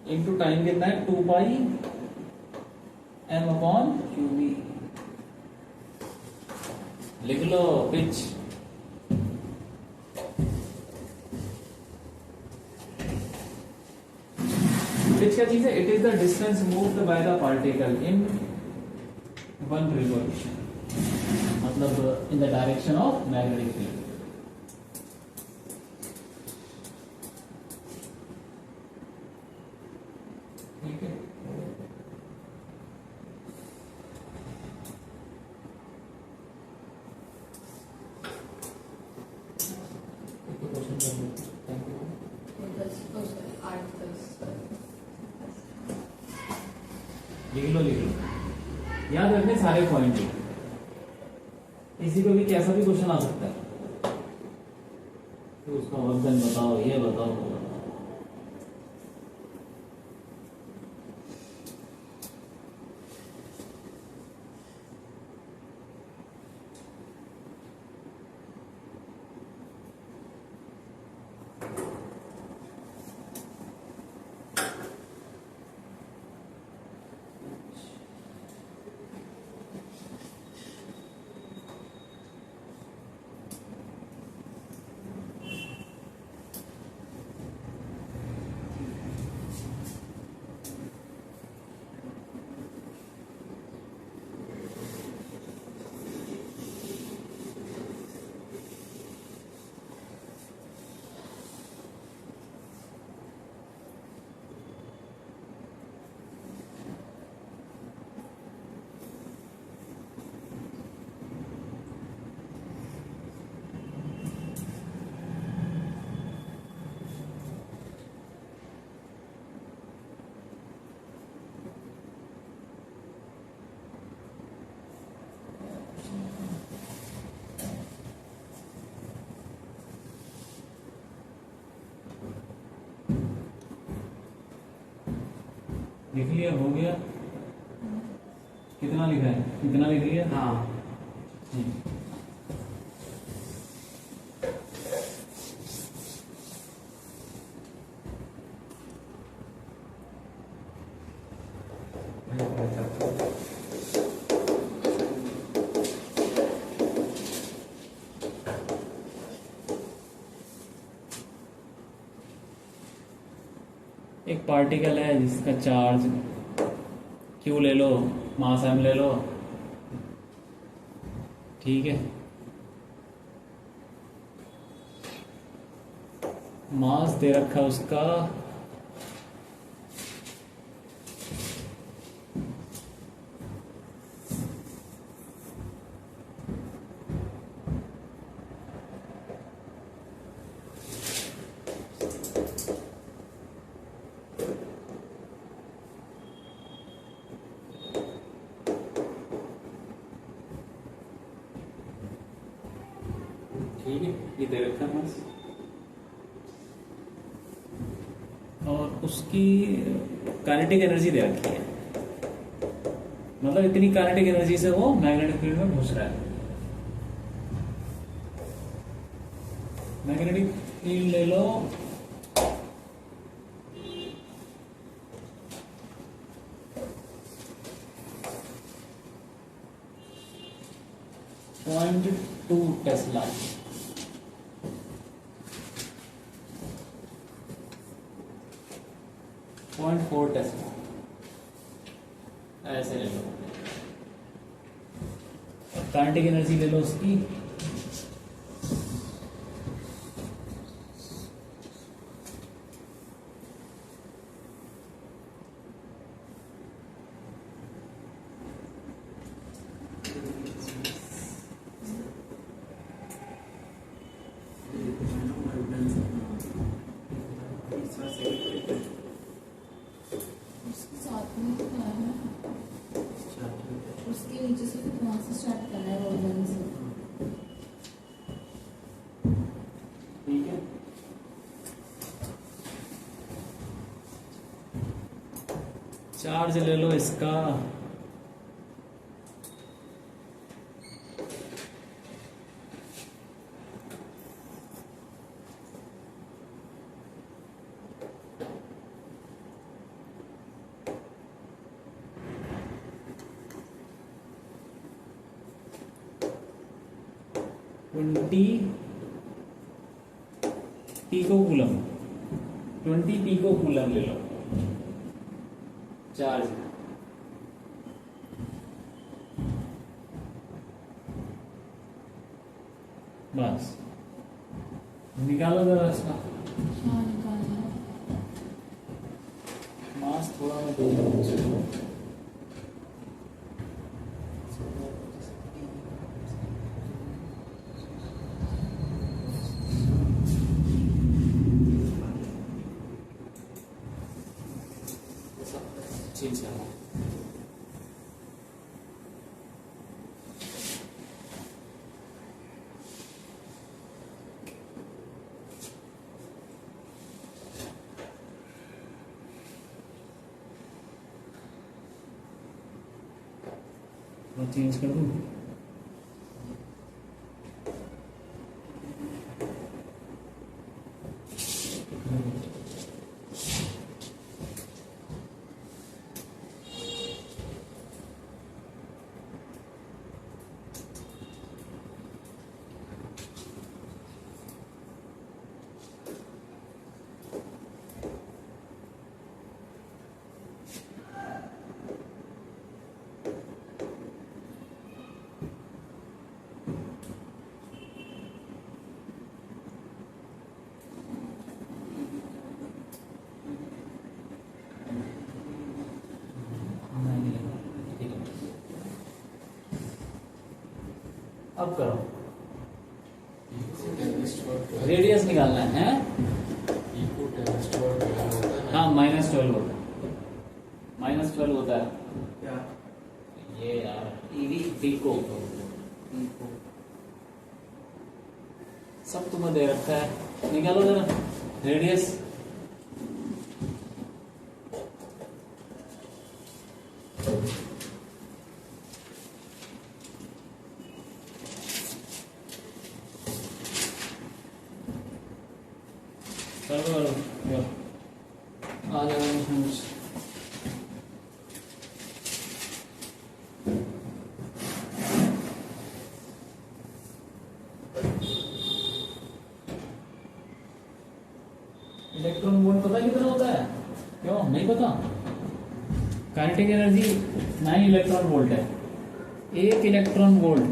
into time कितना है? 2π m/qv। लिख लो पिच। पिच क्या चीज है? It is the distance moved by the particle in one revolution, मतलब in the direction of magnetic field. ठीक है, लिख लो याद रखने सारे पॉइंट। किसी को भी कैसा भी क्वेश्चन आ सकता है, तो उसका वर्जन बताओ, ये बताओ, वो बताओ। लिख लिया, हो गया। कितना लिखा है, कितना लिख लिया? हाँ एक पार्टिकल है जिसका चार्ज Q ले लो, मास M ले लो, ठीक है। मास दे रखा उसका 20, ये दे रखा है मास, और उसकी काइनेटिक एनर्जी दे रखी है, मतलब इतनी काइनेटिक एनर्जी से वो मैग्नेटिक फील्ड में घुस रहा है। मैग्नेटिक फील्ड ले लो, .2 टेस्ला, .4 टेस्ला, ऐसे ले लो। काइनेटिक एनर्जी ले लो उसकी साथ में तो है ना, उसके नीचे से फिर वहाँ से स्टार्ट करना है रोल से। ठीक है। चार्ज ले लो इसका 20 पिको कूलम, 20 पिको कूलम ले लो चार्ज। बस निकालो जरा इसका हाँ निकालना है। मास थोड़ा मैं दे दूँ। चेंज करना है। मैं चेंज कर दूँ। अब करो, रेडियस निकालना है, हाँ -12 होता है, -12 होता है क्या ये यार पिको सब तुम्हें दे रखा है, निकालो जरा रेडियस सर्व करो आ जाएगा उसमें कुछ। इलेक्ट्रॉन वोल्ट पता कितना होता है? क्यों नहीं पता? काइनेटिक एनर्जी 9 इलेक्ट्रॉन वोल्ट है। एक इलेक्ट्रॉन वोल्ट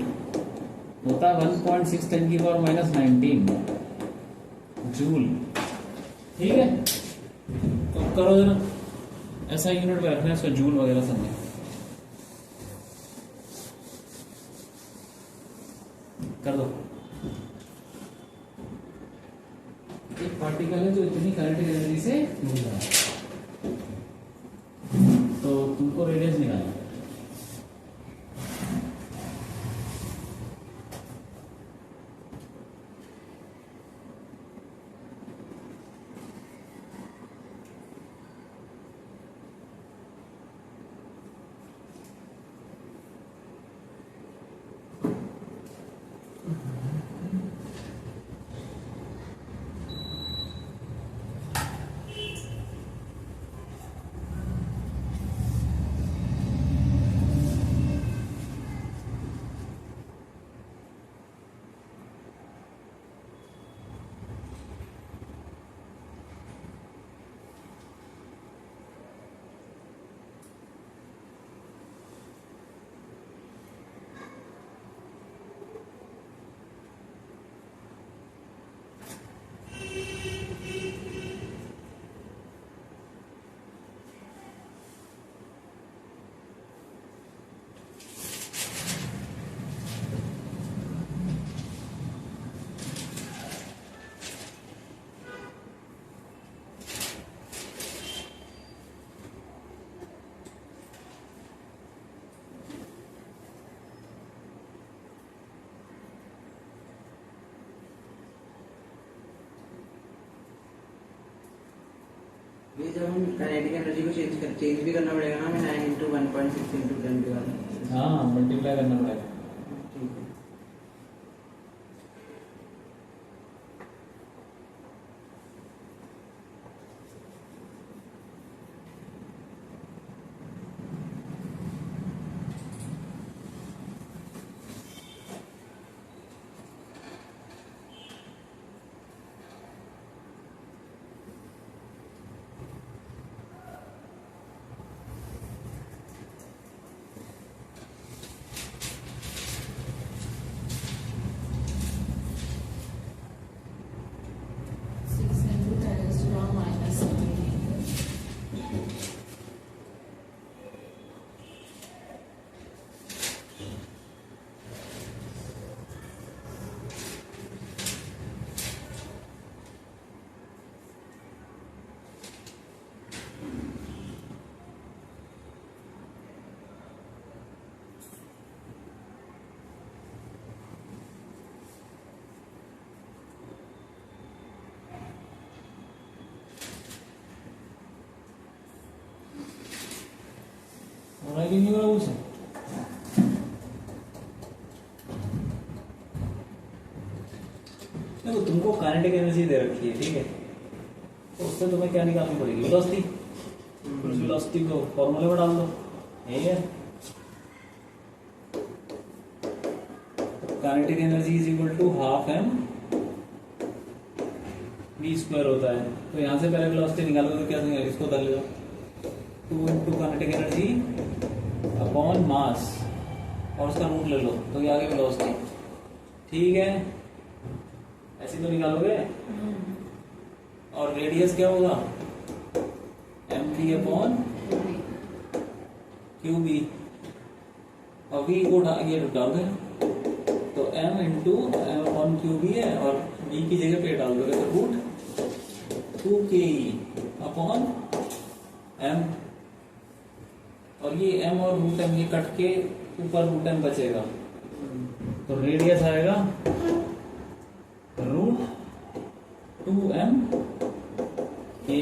होता है 1.6 10 की पावर माइनस 19 जूल। ठीक है, तो करो जरा ऐसा यूनिट पे रखना है इसको, जूल वगैरह समझे। कर दो। एक पार्टिकल है जो इतनी काइनेटिक एनर्जी से घूम रहा है, तो तुमको रेडियस निकालना है। ये जब हम काइनेटिक एनर्जी को चेंज भी करना पड़ेगा ना, हमें 9 इंटू 1.6 इंटू 10 के बाद। हाँ, मल्टीप्लाई करना पड़ेगा। ठीक है। कि नहीं होगा कुछ? देखो तुमको काइनेटिक एनर्जी दे रखी है, ठीक है, तो उससे तुम्हें क्या निकालनी पड़ेगी? वेलोसिटी। उस वेलोसिटी को फॉर्मूले में डाल दो, यही है। Kinetic energy is equal to half m v square होता है। तो यहां से पहले वेलोसिटी निकालोगे तो क्या देंगे? इसको कर लो 2 into kinetic energy upon mass और उसका रूट ले लो, तो ये आगे वेलोसिटी। ठीक है, ऐसे तो निकालोगे। और रेडियस क्या होगा? mv अपॉन क्यू बी, और v को ये डाल दे, तो m into m upon q B है, और v की जगह पे डाल दोगे तो रूट 2ke अपॉन m, और ये m और रूट m ये कट के ऊपर रूट m बचेगा, तो रेडियस आएगा root 2m ke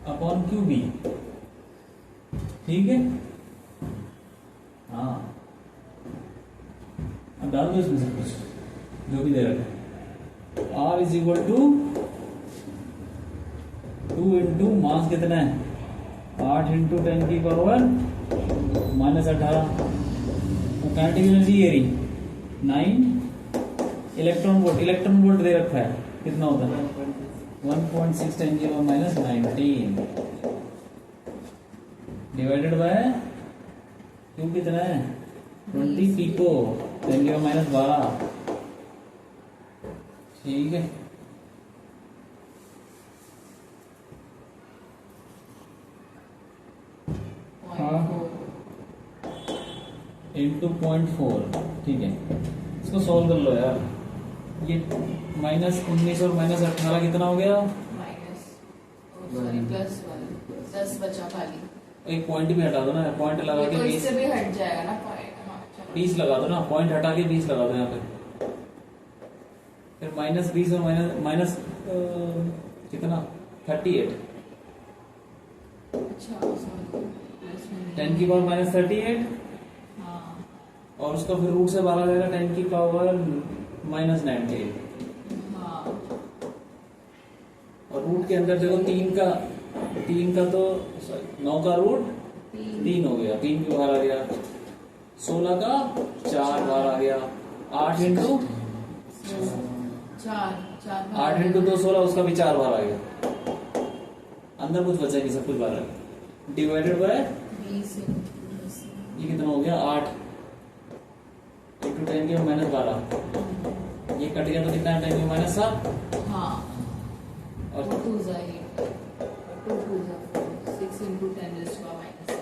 upon q B. ठीक है, हाँ, अब डाल दो इसमें से कुछ जो भी दे रखा है। R is equal to 2 into mass कितना है 8 इंटू 10 की पावर -18 काइनेटिक एनर्जी ये रही 9 इलेक्ट्रॉन वोल्ट दे रखा है कितना होता है 1.6 10 की पावर -19 डिवाइडेड बाय क्यों कितना है 20 पिको 10 की पावर -12 ठीक है हाँ इंटू 0.4 ठीक है इसको सॉल्व कर लो यार ये -19 और -18 कितना हो गया माइनस सॉरी +1 10 बचा खाली एक पॉइंट भी हटा दो ना पॉइंट लगा ये के तो 20 इससे भी हट जाएगा ना पॉइंट हाँ चलो 20 लगा दो ना पॉइंट हटा के 20 लगा दो यहाँ पे फिर -20 और माइनस कितना 38 अच्छा सॉरी 10 की पावर -38 हाँ और उसका फिर रूट से 12 जाएगा 10 की पावर -19 हाँ और रूट के अंदर देखो 3 का तो 9 का रूट 3 हो गया 3 भी बाहर आ गया 16 का 4 बाहर आ गया 8 इंटू 8 इंटू 2 16 उसका भी 4 बाहर आ गया अंदर कुछ बचा नहीं सब कुछ बाहर आ गया डिवाइडेड बाय 20 ये कितना हो गया 8 इंटू 10 की -12 ये कट गया तो कितना है 10 की -7 हाँ और 2 जा 6 into 10 is to power -7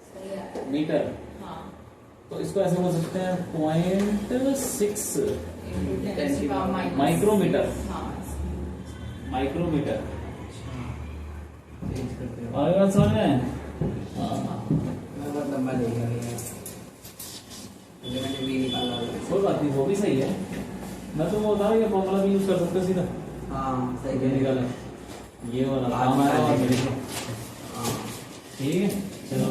सही है मीटर हाँ तो इसको ऐसे बोल सकते हैं 0.6 into 10 is to power -7 micrometer हाँ माइक्रोमीटर चेंज करते हो और बात समझ में हाँ मैं बहुत लंबा देगा यार ये मैंने भी निकाला हुआ है। कोई बात नहीं वो भी सही है मैं तो बता रहा हूँ ये फॉर्मूला भी यूज कर सकते हो सीधा हाँ सही ये निकाला ये वाला काम आया और हाँ ठीक है चलो